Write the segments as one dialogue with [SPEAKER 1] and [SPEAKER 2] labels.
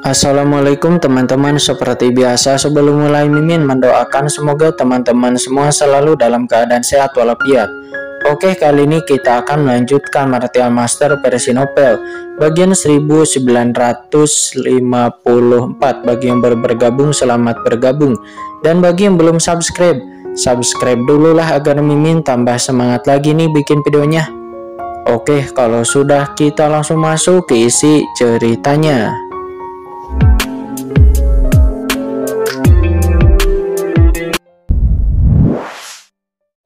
[SPEAKER 1] Assalamualaikum teman-teman, seperti biasa sebelum mulai Mimin mendoakan semoga teman-teman semua selalu dalam keadaan sehat walafiat. Oke, kali ini kita akan melanjutkan Martial Master versi novel bagian 1954. Bagi yang baru bergabung, selamat bergabung, dan bagi yang belum subscribe dulu lah agar Mimin tambah semangat lagi nih bikin videonya. Oke, kalau sudah kita langsung masuk ke isi ceritanya.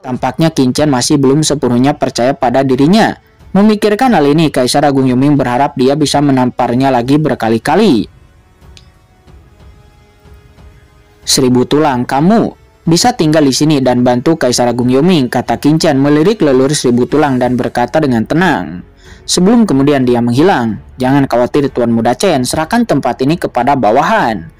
[SPEAKER 1] Tampaknya Qin masih belum sepenuhnya percaya pada dirinya. Memikirkan hal ini, Kaisar Agung Yoming berharap dia bisa menamparnya lagi berkali-kali. 1000 tulang, kamu bisa tinggal di sini dan bantu Kaisar Agung Yoming, kata Qin melirik leluhur 1000 tulang dan berkata dengan tenang. Sebelum kemudian dia menghilang. Jangan khawatir Tuan Muda Chen, serahkan tempat ini kepada bawahan,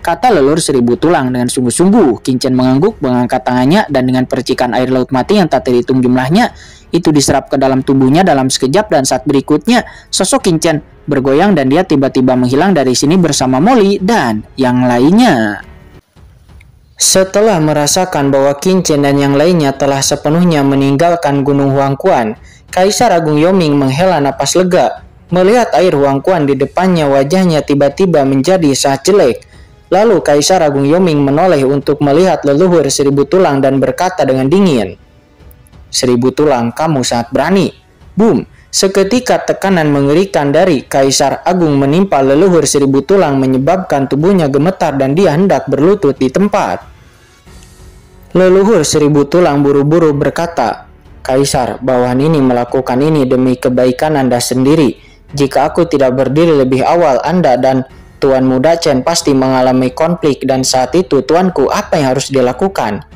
[SPEAKER 1] kata leluhur 1000 tulang dengan sungguh-sungguh. Qin mengangguk, mengangkat tangannya, dan dengan percikan air laut mati yang tak terhitung jumlahnya itu diserap ke dalam tubuhnya dalam sekejap, dan saat berikutnya sosok Qin bergoyang dan dia tiba-tiba menghilang dari sini bersama Molly dan yang lainnya. Setelah merasakan bahwa Qin dan yang lainnya telah sepenuhnya meninggalkan Gunung Huangquan, Kaisar Agung Yoming menghela napas lega. Melihat air Huangquan di depannya, wajahnya tiba-tiba menjadi sangat jelek. Lalu Kaisar Agung Yoming menoleh untuk melihat leluhur 1000 tulang dan berkata dengan dingin, 1000 tulang, kamu sangat berani. Boom! Seketika tekanan mengerikan dari Kaisar Agung menimpa leluhur 1000 tulang menyebabkan tubuhnya gemetar dan dia hendak berlutut di tempat. Leluhur 1000 tulang buru-buru berkata, Kaisar, bawahan ini melakukan ini demi kebaikan Anda sendiri. Jika aku tidak berdiri lebih awal, Anda dan Tuan Muda Chen pasti mengalami konflik, dan saat itu tuanku, apa yang harus dilakukan?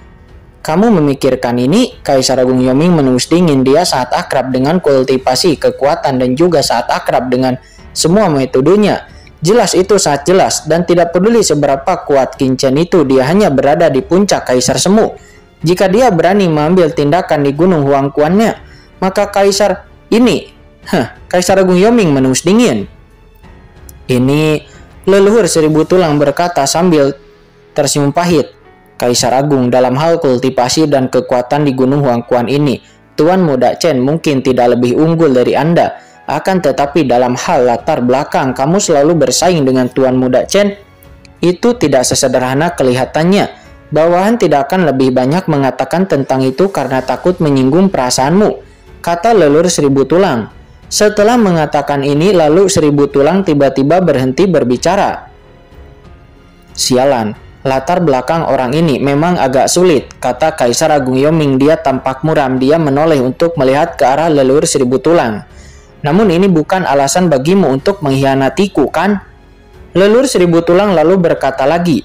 [SPEAKER 1] Kamu memikirkan ini? Kaisar Agung Yoming menus dingin. Dia saat akrab dengan kultivasi kekuatan dan juga saat akrab dengan semua metodenya. Jelas itu sangat jelas, dan tidak peduli seberapa kuat Qin itu, dia hanya berada di puncak Kaisar Semu. Jika dia berani mengambil tindakan di Gunung Huangquan-nya, maka Kaisar Agung Yoming menus dingin. Ini leluhur 1000 tulang berkata sambil tersenyum pahit. Kaisar Agung, dalam hal kultivasi dan kekuatan di Gunung Huangquan ini, Tuan Muda Chen mungkin tidak lebih unggul dari Anda. Akan tetapi dalam hal latar belakang, kamu selalu bersaing dengan Tuan Muda Chen. Itu tidak sesederhana kelihatannya. Bawahan tidak akan lebih banyak mengatakan tentang itu karena takut menyinggung perasaanmu, kata leluhur 1000 tulang. Setelah mengatakan ini, lalu 1000 tulang tiba-tiba berhenti berbicara. Sialan, latar belakang orang ini memang agak sulit, kata Kaisar Agung Yoming. Dia tampak muram. Dia menoleh untuk melihat ke arah leluhur 1000 tulang. Namun ini bukan alasan bagimu untuk mengkhianatiku, kan? Leluhur 1000 tulang lalu berkata lagi,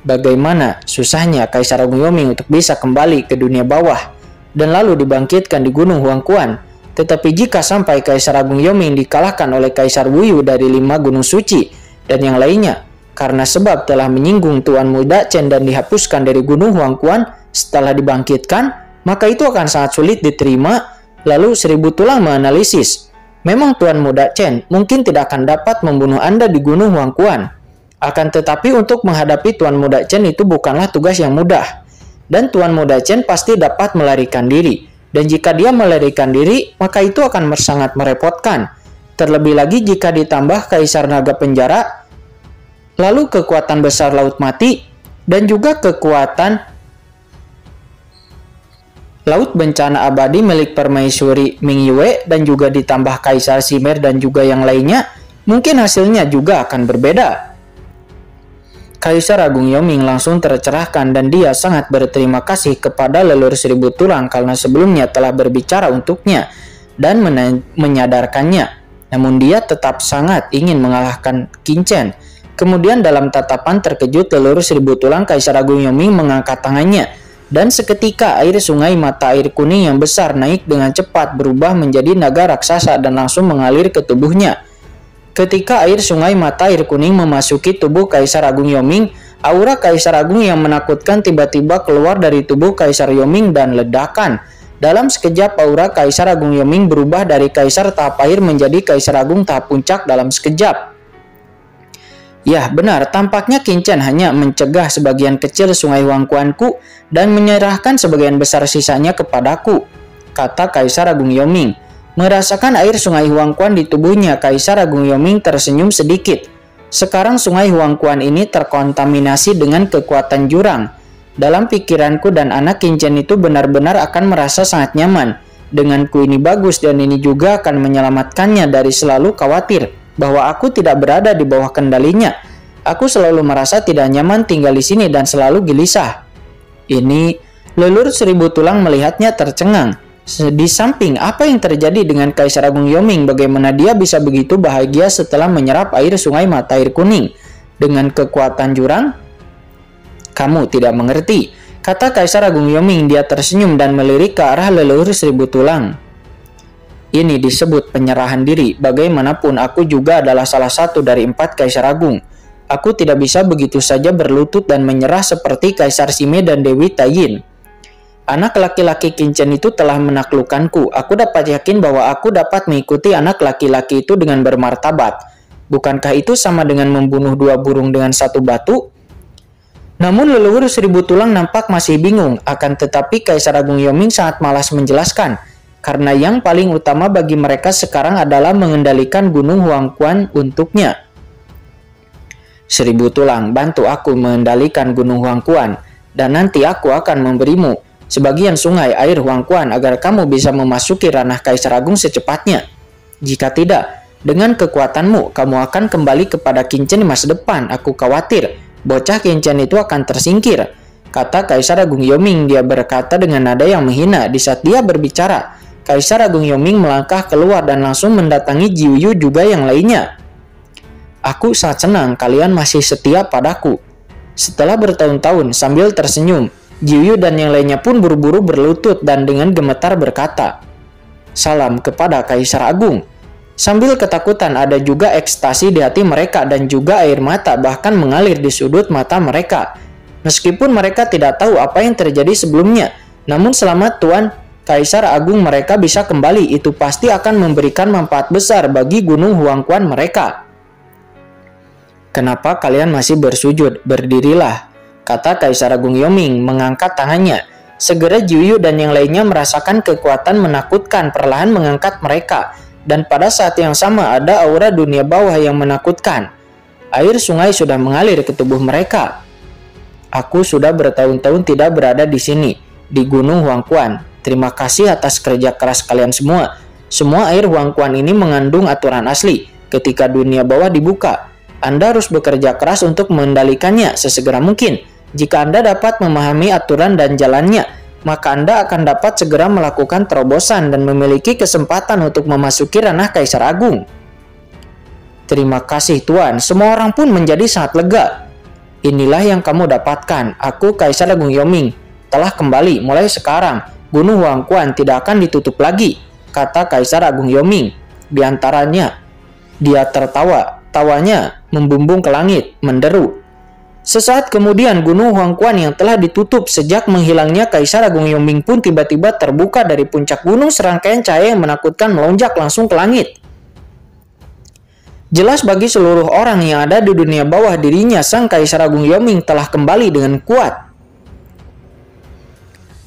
[SPEAKER 1] bagaimana susahnya Kaisar Agung Yoming untuk bisa kembali ke dunia bawah dan lalu dibangkitkan di Gunung Huangquan. Tetapi jika sampai Kaisar Agung Yoming dikalahkan oleh Kaisar Wuyu dari 5 gunung suci dan yang lainnya, karena sebab telah menyinggung Tuan Muda Chen dan dihapuskan dari Gunung Huangquan setelah dibangkitkan, maka itu akan sangat sulit diterima. Lalu 1000 tulang menganalisis, memang Tuan Muda Chen mungkin tidak akan dapat membunuh Anda di Gunung Huangquan. Akan tetapi untuk menghadapi Tuan Muda Chen itu bukanlah tugas yang mudah. Dan Tuan Muda Chen pasti dapat melarikan diri. Dan jika dia melarikan diri, maka itu akan sangat merepotkan. Terlebih lagi jika ditambah Kaisar Naga Penjara, lalu kekuatan besar laut mati, dan juga kekuatan laut bencana abadi milik permaisuri Ming Yue, dan juga ditambah Kaisar Simer dan juga yang lainnya, mungkin hasilnya juga akan berbeda. Kaisar Agung Yoming langsung tercerahkan dan dia sangat berterima kasih kepada leluhur 1000 tulang karena sebelumnya telah berbicara untuknya dan menyadarkannya. Namun dia tetap sangat ingin mengalahkan Qin. Kemudian dalam tatapan terkejut leluhur 1000 tulang, Kaisar Agung Yoming mengangkat tangannya dan seketika air sungai mata air kuning yang besar naik dengan cepat berubah menjadi naga raksasa dan langsung mengalir ke tubuhnya. Ketika air sungai mata air kuning memasuki tubuh Kaisar Agung Yoming, aura Kaisar Agung yang menakutkan tiba-tiba keluar dari tubuh Kaisar Yoming dan ledakan. Dalam sekejap aura Kaisar Agung Yoming berubah dari Kaisar tahap akhir menjadi Kaisar Agung tahap puncak dalam sekejap. Ya, benar, tampaknya Qin hanya mencegah sebagian kecil sungai Huangquanku dan menyerahkan sebagian besar sisanya kepadaku, kata Kaisar Agung Yoming. Merasakan air sungai Huangquan di tubuhnya, Kaisar Agung Yoming tersenyum sedikit. Sekarang sungai Huangquan ini terkontaminasi dengan kekuatan jurang. Dalam pikiranku dan anak Qin itu benar-benar akan merasa sangat nyaman. Denganku ini bagus dan ini juga akan menyelamatkannya dari selalu khawatir bahwa aku tidak berada di bawah kendalinya. Aku selalu merasa tidak nyaman tinggal di sini dan selalu gelisah. Ini, Leluhur Seribu Tulang melihatnya tercengang. Di samping apa yang terjadi dengan Kaisar Agung Yoming, bagaimana dia bisa begitu bahagia setelah menyerap air sungai mata air kuning dengan kekuatan jurang? Kamu tidak mengerti, kata Kaisar Agung Yoming. Dia tersenyum dan melirik ke arah Leluhur Seribu Tulang. Ini disebut penyerahan diri. Bagaimanapun aku juga adalah salah satu dari 4 Kaisar Agung. Aku tidak bisa begitu saja berlutut dan menyerah seperti Kaisar Sime dan Dewi Taiyin. Anak laki-laki Qin itu telah menaklukkanku. Aku dapat yakin bahwa aku dapat mengikuti anak laki-laki itu dengan bermartabat. Bukankah itu sama dengan membunuh 2 burung dengan 1 batu? Namun Leluhur Seribu Tulang nampak masih bingung. Akan tetapi Kaisar Agung Yoming sangat malas menjelaskan. Karena yang paling utama bagi mereka sekarang adalah mengendalikan Gunung Huangquan untuknya. Seribu Tulang, bantu aku mengendalikan Gunung Huangquan, dan nanti aku akan memberimu sebagian sungai air Huangquan agar kamu bisa memasuki ranah Kaisar Agung secepatnya. Jika tidak, dengan kekuatanmu, kamu akan kembali kepada Qin di masa depan. Aku khawatir bocah Qin itu akan tersingkir, kata Kaisar Agung Yoming. Dia berkata dengan nada yang menghina. Di saat dia berbicara, Kaisar Agung Yoming melangkah keluar dan langsung mendatangi Jiuyu juga yang lainnya. Aku sangat senang kalian masih setia padaku. Setelah bertahun-tahun, sambil tersenyum, Jiuyu dan yang lainnya pun buru-buru berlutut dan dengan gemetar berkata, "Salam kepada Kaisar Agung." Sambil ketakutan ada juga ekstasi di hati mereka dan juga air mata bahkan mengalir di sudut mata mereka. Meskipun mereka tidak tahu apa yang terjadi sebelumnya, namun selama Tuan Kaisar Agung mereka bisa kembali, itu pasti akan memberikan manfaat besar bagi Gunung Huangquan mereka. Kenapa kalian masih bersujud? Berdirilah, kata Kaisar Agung Yoming mengangkat tangannya. Segera Jiuyu dan yang lainnya merasakan kekuatan menakutkan perlahan mengangkat mereka. Dan pada saat yang sama ada aura dunia bawah yang menakutkan. Air sungai sudah mengalir ke tubuh mereka. Aku sudah bertahun-tahun tidak berada di sini, di Gunung Huangquan. Terima kasih atas kerja keras kalian semua. Semua air Huangquan ini mengandung aturan asli. Ketika dunia bawah dibuka, Anda harus bekerja keras untuk mengendalikannya sesegera mungkin. Jika Anda dapat memahami aturan dan jalannya, maka Anda akan dapat segera melakukan terobosan dan memiliki kesempatan untuk memasuki ranah Kaisar Agung. Terima kasih Tuan. Semua orang pun menjadi sangat lega. Inilah yang kamu dapatkan. Aku Kaisar Agung Yoming telah kembali. Mulai sekarang Gunung Huangquan tidak akan ditutup lagi, kata Kaisar Agung Yoming. Di antaranya, dia tertawa. Tawanya membumbung ke langit, menderu. Sesaat kemudian Gunung Huangquan yang telah ditutup sejak menghilangnya Kaisar Agung Yoming pun tiba-tiba terbuka dari puncak gunung. Serangkaian cahaya yang menakutkan melonjak langsung ke langit. Jelas bagi seluruh orang yang ada di dunia bawah dirinya sang Kaisar Agung Yoming telah kembali dengan kuat.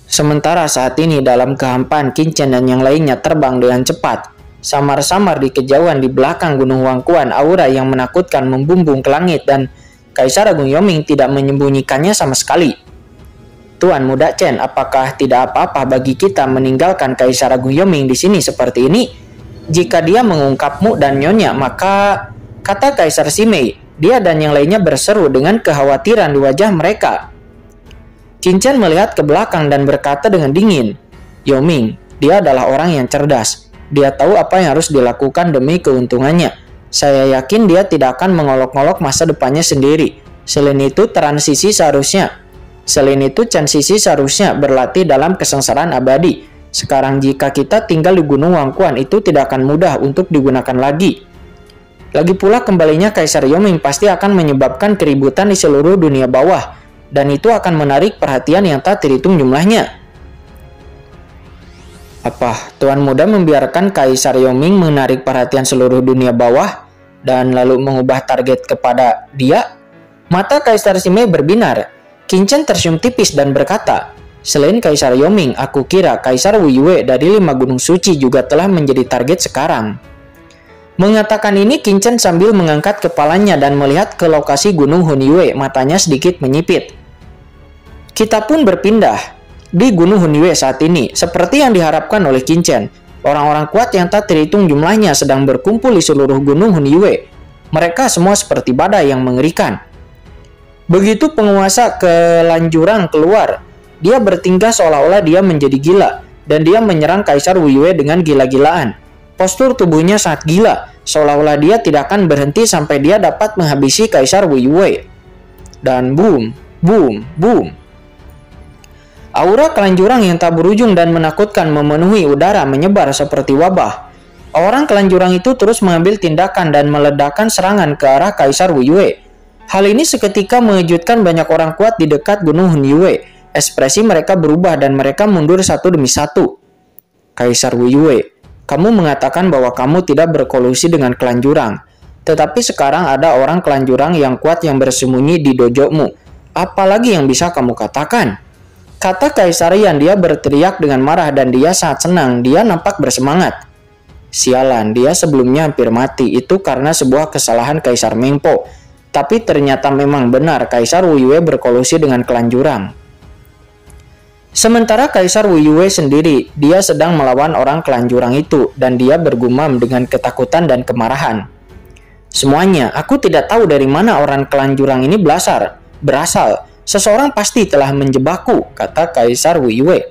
[SPEAKER 1] Sementara saat ini dalam kehampaan Qin dan yang lainnya terbang dengan cepat. Samar-samar di kejauhan di belakang Gunung Huangquan aura yang menakutkan membumbung ke langit dan Kaisar Agung Yoming tidak menyembunyikannya sama sekali. Tuan Muda Chen, apakah tidak apa-apa bagi kita meninggalkan Kaisar Agung Yoming di sini seperti ini? Jika dia mengungkapmu dan nyonya, maka, kata Kaisar Simei, dia dan yang lainnya berseru dengan kekhawatiran di wajah mereka. Qin melihat ke belakang dan berkata dengan dingin, Yoming, dia adalah orang yang cerdas. Dia tahu apa yang harus dilakukan demi keuntungannya. Saya yakin dia tidak akan mengolok-olok masa depannya sendiri. Selain itu, transisi seharusnya berlatih dalam kesengsaraan abadi. Sekarang jika kita tinggal di Gunung Huangquan itu tidak akan mudah untuk digunakan lagi. Lagi pula kembalinya Kaisar Yoming pasti akan menyebabkan keributan di seluruh dunia bawah. Dan itu akan menarik perhatian yang tak terhitung jumlahnya. Apa Tuan Muda membiarkan Kaisar Yoming menarik perhatian seluruh dunia bawah? dan lalu mengubah target kepada dia? Mata Kaisar Sime berbinar. Qin tersenyum tipis dan berkata, "Selain Kaisar Yoming, aku kira Kaisar Wu Yue dari 5 gunung suci juga telah menjadi target sekarang." Mengatakan ini, Qin sambil mengangkat kepalanya dan melihat ke lokasi gunung Hun Yue, matanya sedikit menyipit. Kita pun berpindah di gunung Hun Yue saat ini, seperti yang diharapkan oleh Qin. Orang-orang kuat yang tak terhitung jumlahnya sedang berkumpul di seluruh gunung Hun Yue. Mereka semua seperti badai yang mengerikan. Begitu penguasa Kelanjurang keluar, dia bertingkah seolah-olah dia menjadi gila, dan dia menyerang Kaisar Wu Yue dengan gila-gilaan. Postur tubuhnya sangat gila, seolah-olah dia tidak akan berhenti sampai dia dapat menghabisi Kaisar Wu Yue. Dan boom, boom, boom. Aura Kelanjurang yang tak berujung dan menakutkan memenuhi udara, menyebar seperti wabah. Orang Kelanjurang itu terus mengambil tindakan dan meledakkan serangan ke arah Kaisar Wu Yue. Hal ini seketika mengejutkan banyak orang kuat di dekat gunung Hun Yue. Ekspresi mereka berubah dan mereka mundur satu demi satu. "Kaisar Wu Yue, kamu mengatakan bahwa kamu tidak berkolusi dengan Kelanjurang. Tetapi sekarang ada orang Kelanjurang yang kuat yang bersembunyi di dojomu. Apalagi yang bisa kamu katakan?" Kata Kaisar Yan. Dia berteriak dengan marah dan dia sangat senang. Dia nampak bersemangat. Sialan, dia sebelumnya hampir mati. Itu karena sebuah kesalahan Kaisar Mengpo. Tapi ternyata memang benar Kaisar Wu Yue berkolusi dengan Kelanjurang. Sementara Kaisar Wu Yue sendiri, dia sedang melawan orang Kelanjurang itu dan dia bergumam dengan ketakutan dan kemarahan. "Semuanya, aku tidak tahu dari mana orang Kelanjurang ini berasal. Seseorang pasti telah menjebakku," kata Kaisar Wu Yue.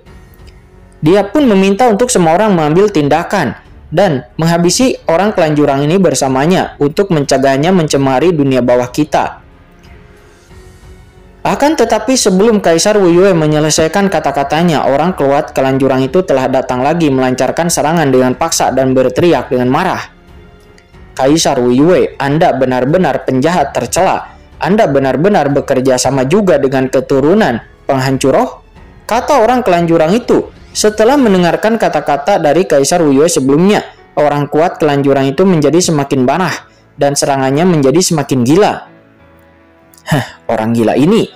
[SPEAKER 1] Dia pun meminta untuk semua orang mengambil tindakan dan menghabisi orang Kelanjurang ini bersamanya untuk mencegahnya mencemari dunia bawah kita. Akan tetapi sebelum Kaisar Wu Yue menyelesaikan kata-katanya, orang kuat Kelanjurang itu telah datang lagi melancarkan serangan dengan paksa dan berteriak dengan marah. "Kaisar Wu Yue, Anda benar-benar penjahat tercela. Anda benar-benar bekerja sama juga dengan keturunan penghancur roh," kata orang Kelanjurang itu. Setelah mendengarkan kata-kata dari Kaisar Wu Yue sebelumnya, orang kuat Kelanjurang itu menjadi semakin marah dan serangannya menjadi semakin gila. "Orang gila ini,"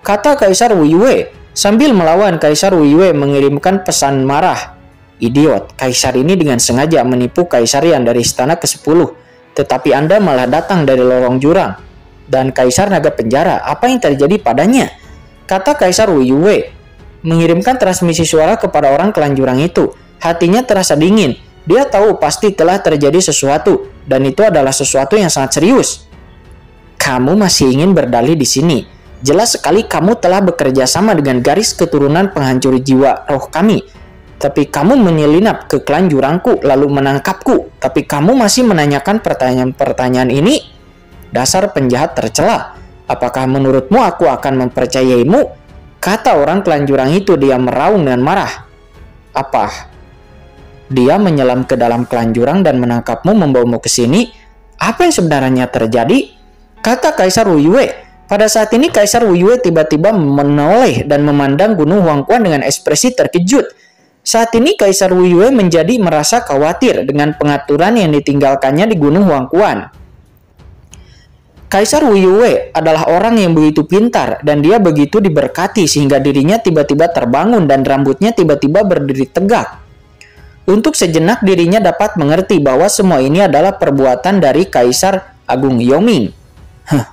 [SPEAKER 1] kata Kaisar Wu Yue. Sambil melawan, Kaisar Wu Yue mengirimkan pesan marah. "Idiot, Kaisar ini dengan sengaja menipu Kaisar Yan dari istana ke-10. Tetapi Anda malah datang dari lorong jurang. Dan Kaisar Naga Penjara, apa yang terjadi padanya?" Kata Kaisar Wu Yue, mengirimkan transmisi suara kepada orang Kelanjurang itu. Hatinya terasa dingin. Dia tahu pasti telah terjadi sesuatu, dan itu adalah sesuatu yang sangat serius. "Kamu masih ingin berdalih di sini. Jelas sekali kamu telah bekerja sama dengan garis keturunan penghancur jiwa roh kami. Tapi kamu menyelinap ke Kelanjurangku lalu menangkapku. Tapi kamu masih menanyakan pertanyaan-pertanyaan ini? Dasar penjahat tercela. Apakah menurutmu aku akan mempercayaimu?" Kata orang Kelanjurang itu. Dia meraung dengan marah. "Apa? Dia menyelam ke dalam Kelanjurang dan menangkapmu, membawamu ke sini? Apa yang sebenarnya terjadi?" Kata Kaisar Wu Yue. Pada saat ini Kaisar Wu Yue tiba-tiba menoleh dan memandang Gunung Huangquan dengan ekspresi terkejut. Saat ini Kaisar Wu Yue menjadi merasa khawatir dengan pengaturan yang ditinggalkannya di Gunung Huangquan. Kaisar Wu Yue adalah orang yang begitu pintar dan dia begitu diberkati sehingga dirinya tiba-tiba terbangun dan rambutnya tiba-tiba berdiri tegak. Untuk sejenak dirinya dapat mengerti bahwa semua ini adalah perbuatan dari Kaisar Agung Yoming.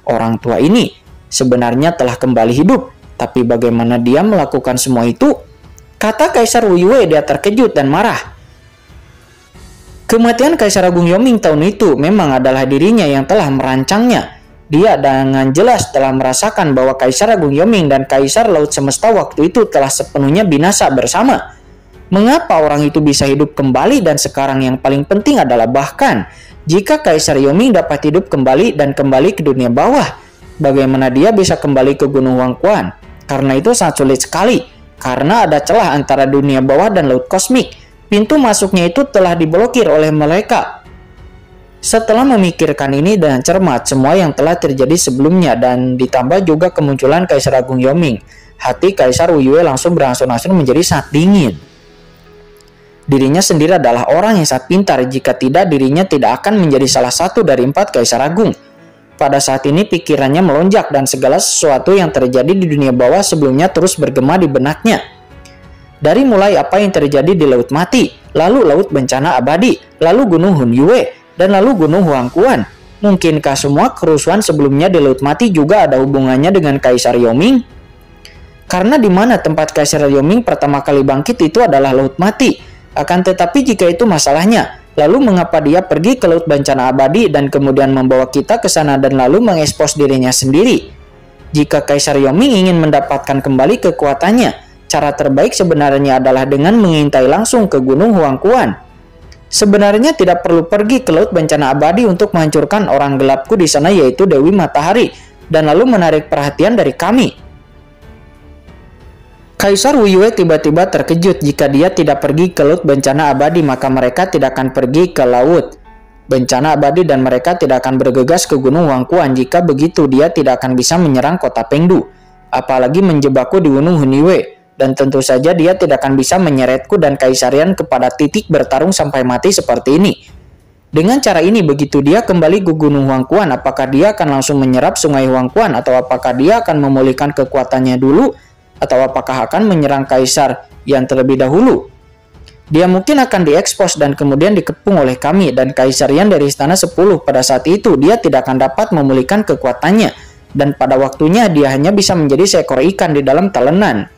[SPEAKER 1] Orang tua ini sebenarnya telah kembali hidup, tapi bagaimana dia melakukan semua itu? Kata Kaisar Wu Yue. Dia terkejut dan marah. Kematian Kaisar Agung Yoming tahun itu memang adalah dirinya yang telah merancangnya. Dia dengan jelas telah merasakan bahwa Kaisar Agung Yoming dan Kaisar Laut Semesta waktu itu telah sepenuhnya binasa bersama. Mengapa orang itu bisa hidup kembali, dan sekarang yang paling penting adalah bahkan jika Kaisar Yoming dapat hidup kembali dan kembali ke dunia bawah, bagaimana dia bisa kembali ke Gunung Huangquan? Karena itu sangat sulit sekali, karena ada celah antara dunia bawah dan laut kosmik. Pintu masuknya itu telah diblokir oleh mereka. Setelah memikirkan ini dengan cermat, semua yang telah terjadi sebelumnya dan ditambah juga kemunculan Kaisar Agung Yoming, hati Kaisar Wu Yue langsung berangsur-angsur menjadi sangat dingin. Dirinya sendiri adalah orang yang sangat pintar, jika tidak dirinya tidak akan menjadi salah satu dari 4 kaisar agung. Pada saat ini pikirannya melonjak dan segala sesuatu yang terjadi di dunia bawah sebelumnya terus bergema di benaknya. Dari mulai apa yang terjadi di Laut Mati, lalu Laut Bencana Abadi, lalu Gunung Hunyue, dan lalu Gunung Huangquan. Mungkinkah semua kerusuhan sebelumnya di Laut Mati juga ada hubungannya dengan Kaisar Yoming? Karena di mana tempat Kaisar Yoming pertama kali bangkit itu adalah Laut Mati. Akan tetapi jika itu masalahnya, lalu mengapa dia pergi ke Laut Bencana Abadi dan kemudian membawa kita ke sana dan lalu mengekspos dirinya sendiri? Jika Kaisar Yoming ingin mendapatkan kembali kekuatannya, cara terbaik sebenarnya adalah dengan mengintai langsung ke Gunung Huangquan. Sebenarnya tidak perlu pergi ke Laut Bencana Abadi untuk menghancurkan orang gelapku di sana, yaitu Dewi Matahari, dan lalu menarik perhatian dari kami. Kaisar Hunyue tiba-tiba terkejut. Jika dia tidak pergi ke Laut Bencana Abadi, maka mereka tidak akan pergi ke Laut Bencana Abadi dan mereka tidak akan bergegas ke Gunung Huangquan. Jika begitu, dia tidak akan bisa menyerang kota Pengdu, apalagi menjebakku di Gunung Hunyue. Dan tentu saja dia tidak akan bisa menyeretku dan kaisarian kepada titik bertarung sampai mati seperti ini. Dengan cara ini, begitu dia kembali ke Gunung Huangquan, apakah dia akan langsung menyerap sungai Huangquan, atau apakah dia akan memulihkan kekuatannya dulu, atau apakah akan menyerang kaisar yang terlebih dahulu? Dia mungkin akan diekspos dan kemudian dikepung oleh kami, dan kaisarian dari Istana 10 pada saat itu dia tidak akan dapat memulihkan kekuatannya, dan pada waktunya dia hanya bisa menjadi seekor ikan di dalam talenan.